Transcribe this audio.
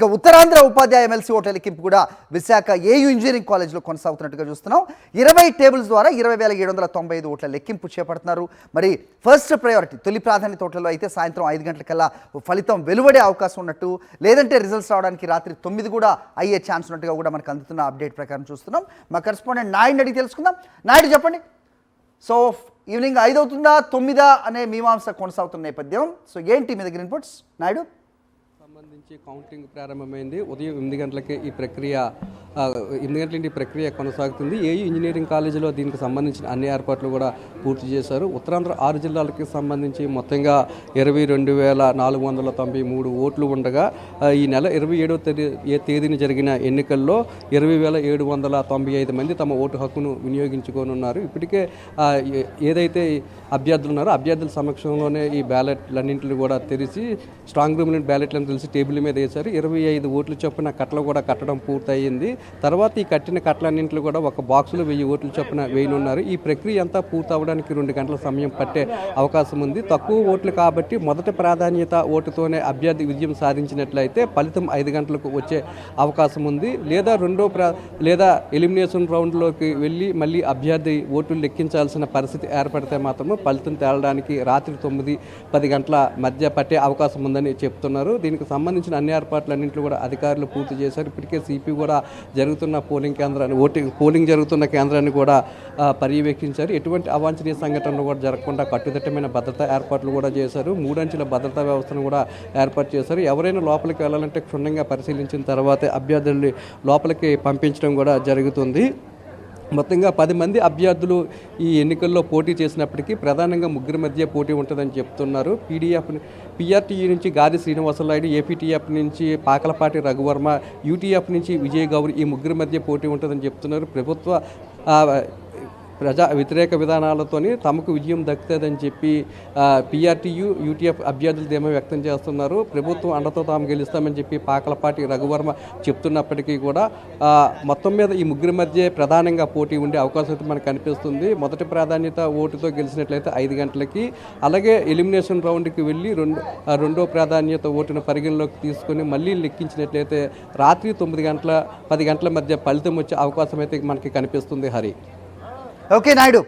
ఇక ఉత్తరాంధ్ర ఉపాధ్యాయ ఎమ్మెల్సీ ఓట్ల లెక్కింపు కూడా విశాఖ ఏయూ ఇంజనీరింగ్ కాలేజ్లో కొనసాగుతున్నట్టుగా చూస్తున్నాం. 20 టేబుల్స్ ద్వారా 20,795 ఓట్ల లెక్కింపు చేపడుతున్నారు. మరి ఫస్ట్ ప్రయారిటీ తొలి ప్రాధాన్యత ఓట్లలో అయితే సాయంత్రం 5 గంటలకల్లా ఫలితం వెలువడే అవకాశం ఉన్నట్టు, లేదంటే రిజల్ట్స్ రావడానికి రాత్రి 9 కూడా అయ్యే ఛాన్స్ ఉన్నట్టుగా కూడా మనకు అందుతున్న అప్డేట్ ప్రకారం చూస్తున్నాం. మా కరెస్పాండెంట్ నాయుడిని అడిగి తెలుసుకుందాం. నాయుడు చెప్పండి, సో ఈవినింగ్ 5 అవుతుందా 9 అనే మీమాంస కొనసాగుతున్న నేపథ్యం, సో ఏంటి మీ దగ్గర ఇన్పుట్స్ నాయుడు? సంబంధించి కౌంటింగ్ ప్రారంభమైంది. ఉదయం 8 గంటలకే ఈ ప్రక్రియ 8 గంటల నుండి ప్రక్రియ కొనసాగుతుంది. ఏయూ ఇంజనీరింగ్ కాలేజీలో దీనికి సంబంధించిన అన్ని ఏర్పాట్లు కూడా పూర్తి చేశారు. ఉత్తరాంధ్ర 6 జిల్లాలకి సంబంధించి మొత్తంగా 22,493 ఓట్లు ఉండగా ఈ నెల 27వ తేదీన జరిగిన ఎన్నికల్లో 20,795 మంది తమ ఓటు హక్కును వినియోగించుకోనున్నారు. ఇప్పటికే ఏదైతే అభ్యర్థులు ఉన్నారో అభ్యర్థుల సమక్షంలోనే ఈ బ్యాలెట్లన్నింటిని కూడా తెరిచి స్ట్రాంగ్ రూమ్ బ్యాలెట్లను తెలిసి టేబుల్ మీద వేశారు. 25 ఓట్లు చొప్పున కట్టలు కూడా కట్టడం పూర్తయింది. తర్వాత ఈ కట్టిన కట్టలన్నింటిలో కూడా ఒక బాక్సులో 1000 ఓట్లు చొప్పున వేయనున్నారు. ఈ ప్రక్రియ అంతా పూర్తి అవ్వడానికి 2 గంటల సమయం పట్టే అవకాశం ఉంది. తక్కువ ఓట్లు కాబట్టి మొదటి ప్రాధాన్యత ఓటుతోనే అభ్యర్థి విజయం సాధించినట్లయితే ఫలితం 5 గంటలకు వచ్చే అవకాశం ఉంది. లేదా లేదా ఎలిమినేషన్ రౌండ్లోకి వెళ్ళి మళ్ళీ అభ్యర్థి ఓట్లు లెక్కించాల్సిన పరిస్థితి ఏర్పడితే మాత్రమే ఫలితం తేలడానికి రాత్రి 9-10 గంటల మధ్య పట్టే అవకాశం ఉందని చెప్తున్నారు. దీనికి సంబంధించిన అన్ని ఏర్పాట్లన్నింటిలో కూడా అధికారులు పూర్తి చేశారు. ఇప్పటికే సిపి కూడా జరుగుతున్న పోలింగ్ జరుగుతున్న కేంద్రాన్ని కూడా పర్యవేక్షించారు. ఎటువంటి అవాంఛనీయ సంఘటనలు కూడా జరగకుండా కట్టుదిట్టమైన భద్రతా ఏర్పాట్లు కూడా చేశారు. 3 అంచెల భద్రతా వ్యవస్థను కూడా ఏర్పాటు చేశారు. ఎవరైనా లోపలికి వెళ్ళాలంటే క్షుణ్ణంగా పరిశీలించిన తర్వాతే అభ్యర్థుల్ని లోపలికి పంపించడం కూడా జరుగుతుంది. మొత్తంగా 10 మంది అభ్యర్థులు ఈ ఎన్నికల్లో పోటీ చేసినప్పటికీ ప్రధానంగా 3 మధ్య పోటీ ఉంటుందని చెప్తున్నారు. పిఆర్టీయూ నుంచి గాది శ్రీనివాసరాయుడు, ఏపీటీఎఫ్ నుంచి పాకలపాటి రఘువర్మ, యూటీఎఫ్ నుంచి విజయ్ గౌరి, ఈ 3 మధ్య పోటీ ఉంటుందని చెప్తున్నారు. ప్రభుత్వ ప్రజా వ్యతిరేక విధానాలతోని తమకు విజయం దక్కుతుందని చెప్పి పిఆర్టీయూ, యూటీఎఫ్ అభ్యర్థులు ధీమా వ్యక్తం చేస్తున్నారు. ప్రభుత్వం అండతో తాము గెలుస్తామని చెప్పి పాకలపాటి రఘువర్మ చెప్తున్నప్పటికీ కూడా మొత్తం మీద ఈ 3 మధ్య ప్రధానంగా పోటీ ఉండే అవకాశం అయితే మనకు కనిపిస్తుంది. మొదటి ప్రాధాన్యత ఓటుతో గెలిచినట్లయితే 5 గంటలకి, అలాగే ఎలిమినేషన్ రౌండ్కి వెళ్ళి రెండో ప్రాధాన్యత ఓటును పరిగణలోకి తీసుకొని మళ్ళీ లెక్కించినట్లయితే రాత్రి 9 గంటల 10 గంటల మధ్య ఫలితం వచ్చే అవకాశం అయితే మనకి కనిపిస్తుంది. హరి ఓకే నాయుడు.